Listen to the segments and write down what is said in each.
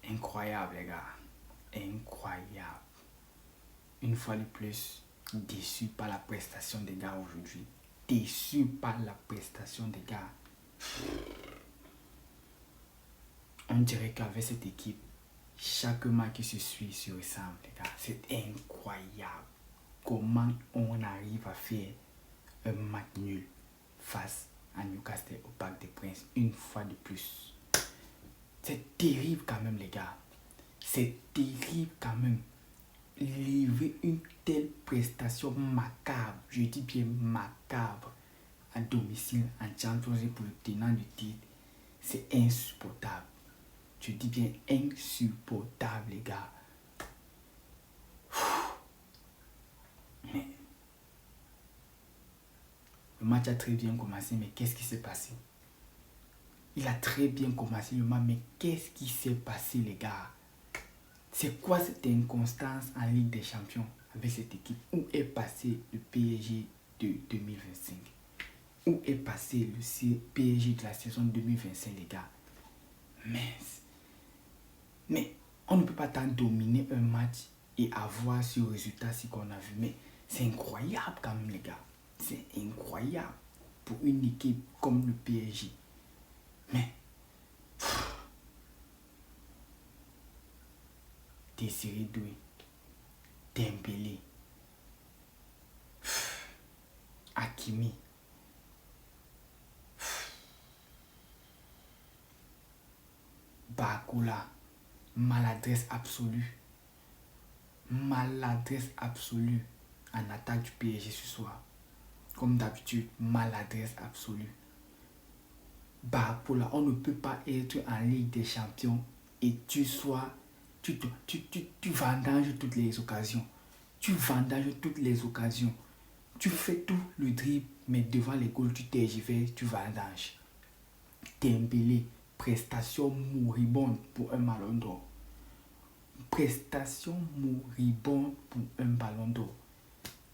Incroyable, les gars. Incroyable. Une fois de plus, déçu par la prestation des gars aujourd'hui. Déçu par la prestation des gars. On dirait qu'avec cette équipe, chaque match qui se suit se ressemble, les gars. C'est incroyable. Comment on arrive à faire un match nul face à Newcastle au Parc des Princes une fois de plus. C'est terrible quand même, les gars. C'est terrible quand même. Livrer une telle prestation macabre, je dis bien macabre, à domicile en Champions League pour le tenant du titre, c'est insupportable. Je dis bien insupportable, les gars. Mais le match a très bien commencé, mais qu'est-ce qui s'est passé? Il a très bien commencé le match, mais qu'est-ce qui s'est passé, les gars? C'est quoi cette inconstance en Ligue des Champions avec cette équipe? Où est passé le PSG de 2025? Où est passé le PSG de la saison 2025, les gars? Mais on ne peut pas tant dominer un match et avoir ce résultat-ci qu'on a vu. Mais c'est incroyable quand même, les gars. C'est incroyable pour une équipe comme le PSG. Mais Désiré Doué, Dembélé, Hakimi, Bakula, maladresse absolue. Maladresse absolue en attaque du PSG ce soir. Comme d'habitude, maladresse absolue. Bakula, on ne peut pas être en Ligue des Champions et tu vendanges toutes les occasions. Tu vendanges toutes les occasions. Tu fais tout le dribble, mais devant les goals, tu tergiverses, tu vendanges. Dembélé, prestation moribonde pour un ballon d'or. Prestation moribonde pour un ballon d'or.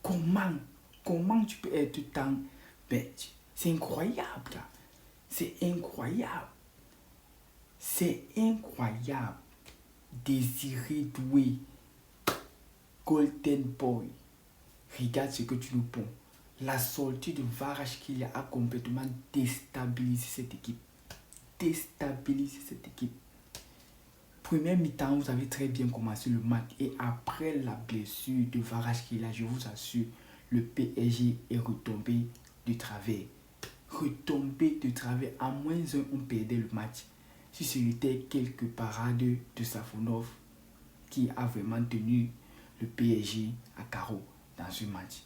Comment tu peux être tant... c'est incroyable, là. C'est incroyable. C'est incroyable. Désiré Doué, Golden Boy. Regarde ce que tu nous ponds. La sortie de Kvaratskhelia a complètement déstabilisé cette équipe. Déstabilisé cette équipe. Première mi-temps, vous avez très bien commencé le match. Et après la blessure de Kvaratskhelia, je vous assure, le PSG est retombé du travers. Retombé de travers. À -1, on perdait le match. Si c'était quelques parades de Safonov qui a vraiment tenu le PSG à carreau dans ce match.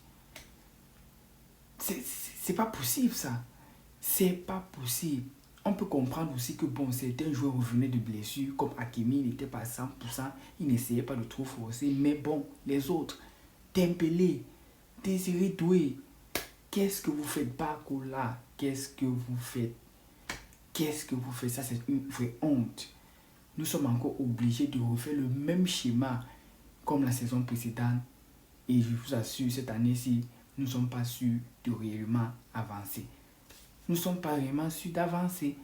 C'est pas possible, ça. C'est pas possible. On peut comprendre aussi que bon, certains joueurs revenaient de blessures, comme Hakimi, il n'était pas à 100%, il n'essayait pas de trop forcer, mais bon, les autres, Dembélé, Désiré Doué, qu'est-ce que vous faites, Barcola? Qu'est-ce que vous faites? Qu'est-ce que vous faites? Ça, c'est une vraie honte. Nous sommes encore obligés de refaire le même schéma comme la saison précédente. Et je vous assure, cette année-ci, nous ne sommes pas sûrs de réellement avancer. Nous ne sommes pas vraiment sûrs d'avancer.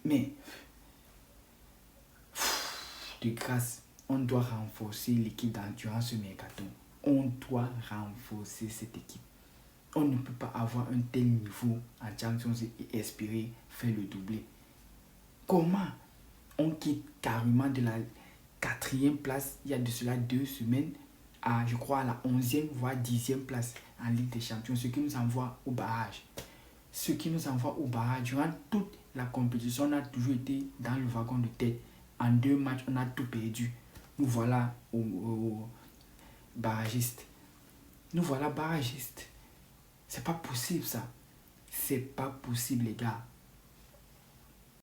Mais, de grâce, on doit renforcer l'équipe durant ce mercato. On doit renforcer cette équipe. On ne peut pas avoir un tel niveau en Champions League et espérer faire le doublé. Comment on quitte carrément de la 4e place, il y a de cela 2 semaines, à, je crois, à la 11e, voire 10e place en Ligue des Champions, ce qui nous envoie au barrage. Ce qui nous envoie au barrage. Durant toute la compétition, on a toujours été dans le wagon de tête. En 2 matchs, on a tout perdu. Nous voilà au barragiste. Nous voilà barragistes. C'est pas possible, ça. C'est pas possible, les gars.